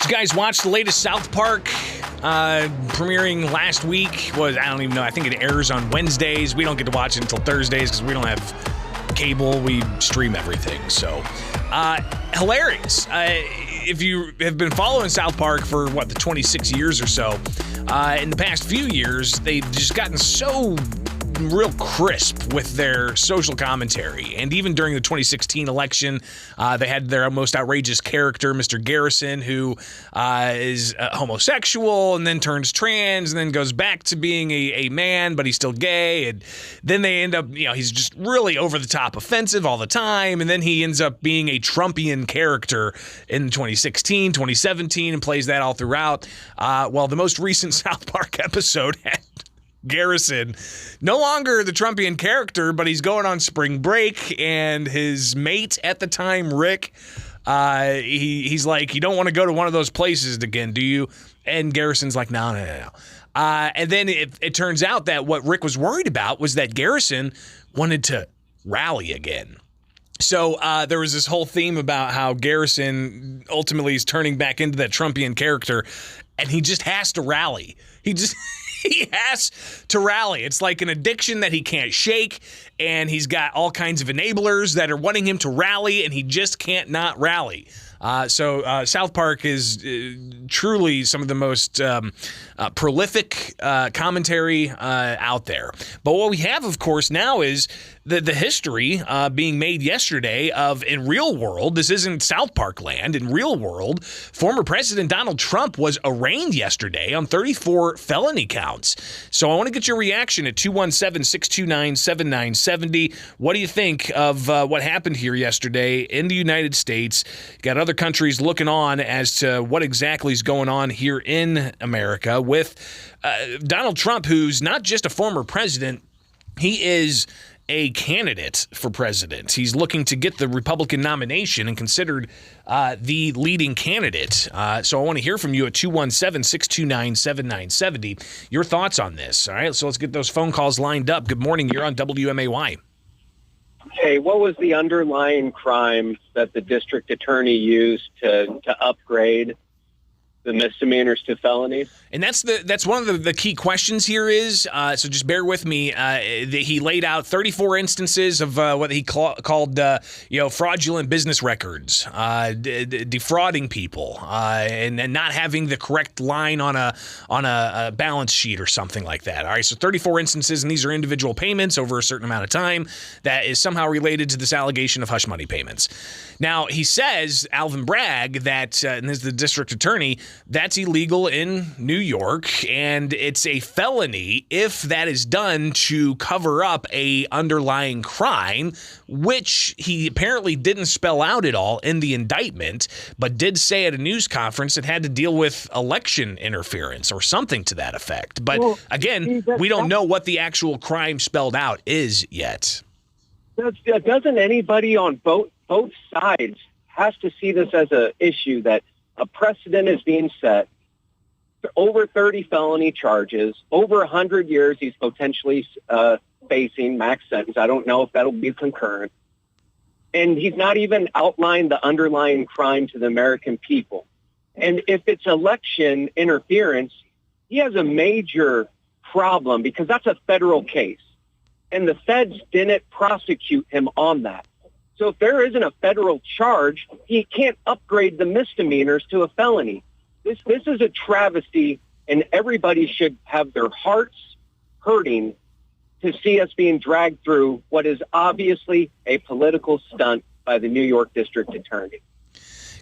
Did you guys watch the latest South Park premiering last week? I don't even know. I think it airs on Wednesdays. We don't get to watch it until Thursdays because we don't have cable. We stream everything. So, hilarious. If you have been following South Park for, the 26 years or so, in the past few years, they've just gotten so real crisp with their social commentary. And even during the 2016 election, they had their most outrageous character, Mr. Garrison, who is homosexual and then turns trans and then goes back to being a man, but he's still gay. And then they end up, he's just really over the top offensive all the time. And then he ends up being a Trumpian character in 2016, 2017, and plays that all throughout. Well, the most recent South Park episode had Garrison, no longer the Trumpian character, but he's going on spring break, and his mate at the time, Rick, he's like, you don't want to go to one of those places again, do you? And Garrison's like, no. And then it turns out that what Rick was worried about was that Garrison wanted to rally again. So there was this whole theme about how Garrison ultimately is turning back into that Trumpian character, and he just has to rally. He has to rally. It's like an addiction that he can't shake, and he's got all kinds of enablers that are wanting him to rally, and he just can't not rally. So South Park is truly some of the most prolific commentary out there. But what we have, of course, now is the history being made yesterday of, in real world, this isn't South Park land, in real world, former President Donald Trump was arraigned yesterday on 34 felony counts. So I want to get your reaction at 217-629-7970. What do you think of what happened here yesterday in the United States? You got other countries looking on as to what exactly is going on here in America with Donald Trump, who's not just a former president, he is a candidate for president. He's looking to get the Republican nomination and considered the leading candidate. So I want to hear from you at 217-629-7970. Your thoughts on this. All right, so let's get those phone calls lined up. Good morning. You're on WMAY. Hey, what was the underlying crime that the district attorney used to upgrade the misdemeanors to felonies? And that's one of the key questions here is, so just bear with me, he laid out 34 instances of what he called fraudulent business records, defrauding people, and not having the correct line on a balance sheet or something like that. All right, so 34 instances, and these are individual payments over a certain amount of time that is somehow related to this allegation of hush money payments. Now, he says, Alvin Bragg, that, and this is the district attorney, that's illegal in New York, and it's a felony if that is done to cover up a underlying crime, which he apparently didn't spell out at all in the indictment, but did say at a news conference it had to deal with election interference or something to that effect. But again, we don't know what the actual crime spelled out is yet. Doesn't anybody on both sides has to see this as an issue that a precedent is being set? Over 30 felony charges, over 100 years he's potentially facing max sentence. I don't know if that'll be concurrent. And he's not even outlined the underlying crime to the American people. And if it's election interference, he has a major problem because that's a federal case. And the feds didn't prosecute him on that. So if there isn't a federal charge, he can't upgrade the misdemeanors to a felony. This is a travesty, and everybody should have their hearts hurting to see us being dragged through what is obviously a political stunt by the New York District Attorney.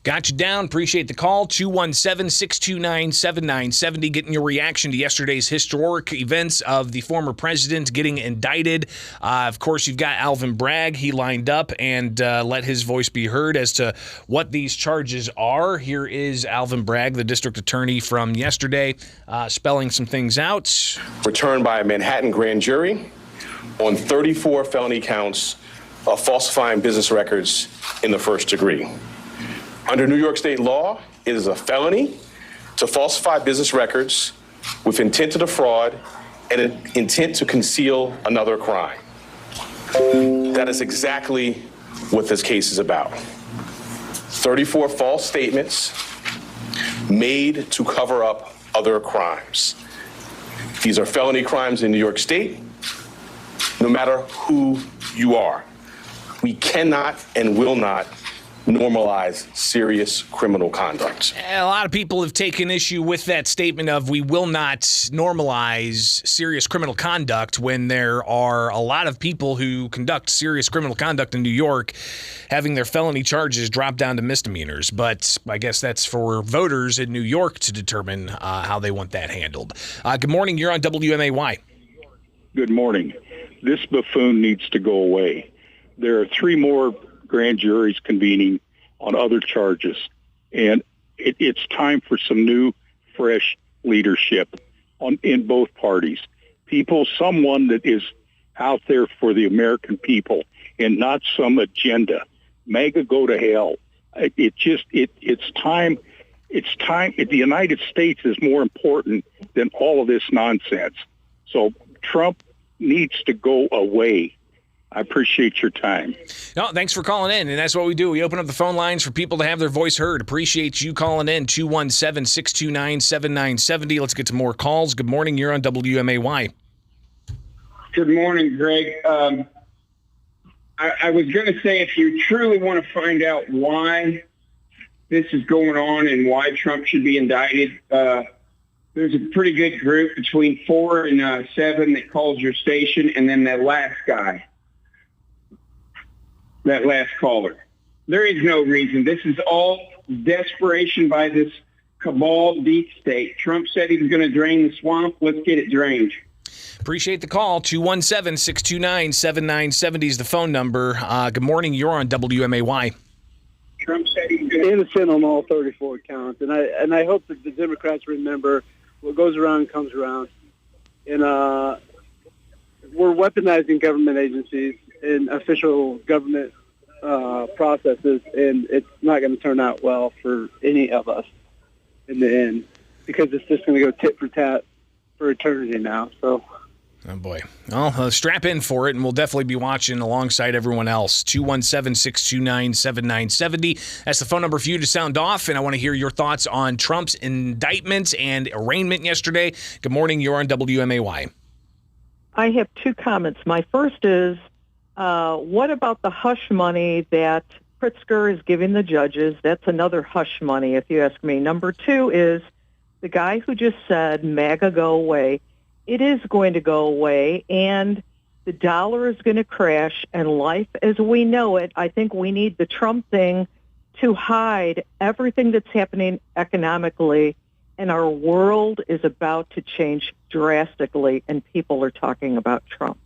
Got you down. Appreciate the call. 217-629-7970. Getting your reaction to yesterday's historic events of the former president getting indicted. Of course, you've got Alvin Bragg. He lined up and let his voice be heard as to what these charges are. Here is Alvin Bragg, the district attorney from yesterday, spelling some things out. Returned by a Manhattan grand jury on 34 felony counts of falsifying business records in the first degree. Under New York state law, it is a felony to falsify business records with intent to defraud and an intent to conceal another crime. That is exactly what this case is about. 34 false statements made to cover up other crimes. These are felony crimes in New York State, no matter who you are. We cannot and will not normalize serious criminal conduct. A lot of people have taken issue with that statement of we will not normalize serious criminal conduct when there are a lot of people who conduct serious criminal conduct in New York having their felony charges dropped down to misdemeanors. But I guess that's for voters in New York to determine how they want that handled. Good morning. You're on WMAY. Good morning. This buffoon needs to go away. There are 3 more grand juries convening on other charges, and it's time for some new, fresh leadership in both parties. Someone that is out there for the American people and not some agenda. MAGA, go to hell. It's time. It's time. The United States is more important than all of this nonsense. So Trump needs to go away. I appreciate your time. No, thanks for calling in, and that's what we do. We open up the phone lines for people to have their voice heard. Appreciate you calling in, 217-629-7970. Let's get to more calls. Good morning. You're on WMAY. Good morning, Greg. I was going to say, if you truly want to find out why this is going on and why Trump should be indicted, there's a pretty good group between 4 and 7 that calls your station, and then that last guy. That last caller. There is no reason. This is all desperation by this cabal deep state. Trump said he was going to drain the swamp. Let's get it drained. Appreciate the call. 217-629-7970 is the phone number. Good morning. You're on WMAY. Trump said he was going to... Innocent on all 34 counts. And I hope that the Democrats remember what goes around comes around. And we're weaponizing government agencies in official government processes, and it's not going to turn out well for any of us in the end, because it's just going to go tit for tat for eternity now. So, oh boy. Well, strap in for it, and we'll definitely be watching alongside everyone else. 217-629-7970. That's the phone number for you to sound off, and I want to hear your thoughts on Trump's indictment and arraignment yesterday. Good morning. You're on WMAY. I have 2 comments. My first is, what about the hush money that Pritzker is giving the judges? That's another hush money, if you ask me. Number 2 is the guy who just said, MAGA, go away. It is going to go away, and the dollar is going to crash, and life as we know it, I think we need the Trump thing to hide everything that's happening economically, and our world is about to change drastically, and people are talking about Trump.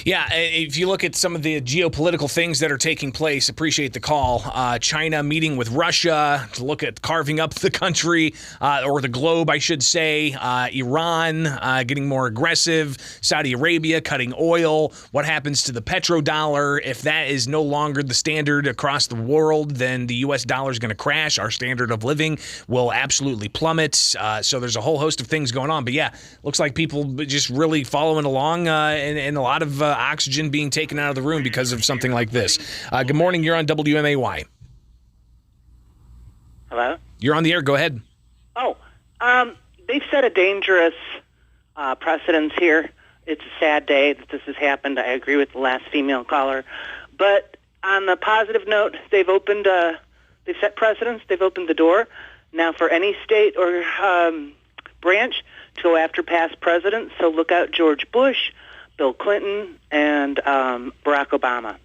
Yeah, if you look at some of the geopolitical things that are taking place, appreciate the call. China meeting with Russia to look at carving up the country, or the globe, I should say. Iran getting more aggressive. Saudi Arabia cutting oil. What happens to the petrodollar? If that is no longer the standard across the world, then the U.S. dollar is going to crash. Our standard of living will absolutely plummet. So there's a whole host of things going on. But yeah, looks like people just really following along, and a lot of oxygen being taken out of the room because of something like this. Good morning. You're on WMAY. Hello? You're on the air. Go ahead. Oh, they've set a dangerous precedence here. It's a sad day that this has happened. I agree with the last female caller. But on the positive note, they've set precedents. They've opened the door now for any state or branch to go after past presidents. So look out, George Bush, Bill Clinton, and Barack Obama.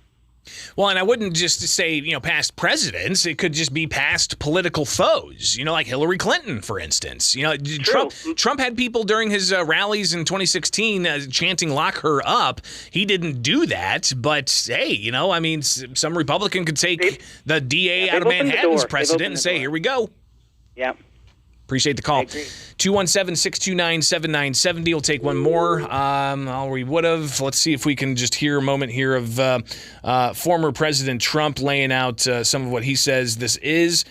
Well, and I wouldn't just say, past presidents. It could just be past political foes, like Hillary Clinton, for instance. Trump had people during his rallies in 2016 chanting, lock her up. He didn't do that. But, hey, some Republican could take the DA out of Manhattan's precedent and say, here we go. Yeah. Appreciate the call. 217-629-7970. We'll take one more. We would have. Let's see if we can just hear a moment here of former President Trump laying out some of what he says this is.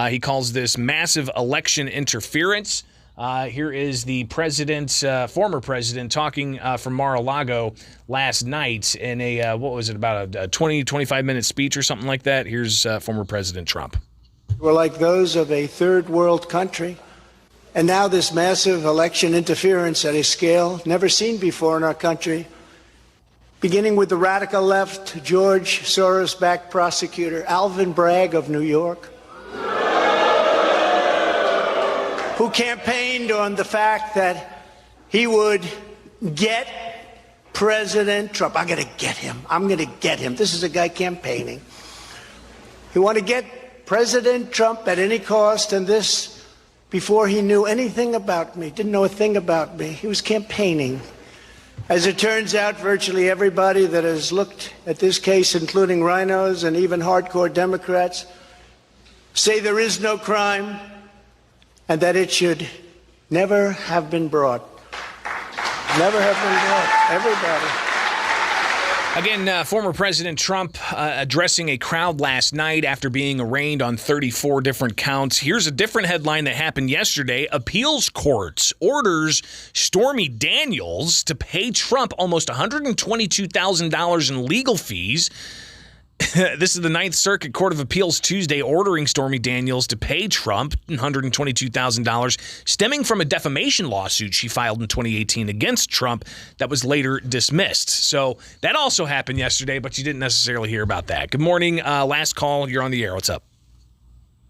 He calls this massive election interference. Here is the former president, talking from Mar-a-Lago last night in a, about a 20, 25-minute speech or something like that. Here's former President Trump. were like those of a third world country. And now this massive election interference at a scale never seen before in our country, beginning with the radical left, George Soros-backed prosecutor Alvin Bragg of New York, who campaigned on the fact that he would get President Trump. I'm going to get him. I'm going to get him. This is a guy campaigning. He wanted to get President Trump at any cost, and this before he knew anything about me, didn't know a thing about me. He was campaigning. As it turns out, virtually everybody that has looked at this case, including rhinos and even hardcore Democrats, say there is no crime and that it should never have been brought. Never have been brought. Everybody. Again, former President Trump addressing a crowd last night after being arraigned on 34 different counts. Here's a different headline that happened yesterday. Appeals courts orders Stormy Daniels to pay Trump almost $122,000 in legal fees. This is the Ninth Circuit Court of Appeals Tuesday ordering Stormy Daniels to pay Trump $122,000 stemming from a defamation lawsuit she filed in 2018 against Trump that was later dismissed. So that also happened yesterday, but you didn't necessarily hear about that. Good morning. Last call. You're on the air. What's up?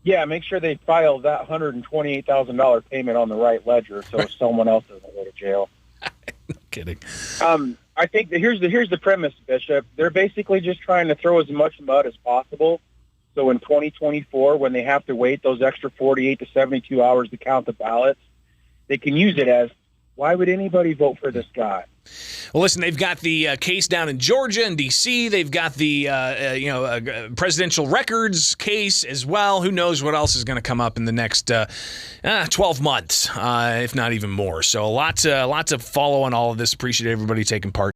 Yeah, make sure they file that $128,000 payment on the right ledger so someone else doesn't go to jail. No kidding. I think that here's the premise, Bishop. They're basically just trying to throw as much mud as possible. So in 2024, when they have to wait those extra 48 to 72 hours to count the ballots, they can use it as, why would anybody vote for this guy? Well, listen, they've got the case down in Georgia and D.C. They've got the presidential records case as well. Who knows what else is going to come up in the next 12 months, if not even more. So lots of follow on all of this. Appreciate everybody taking part.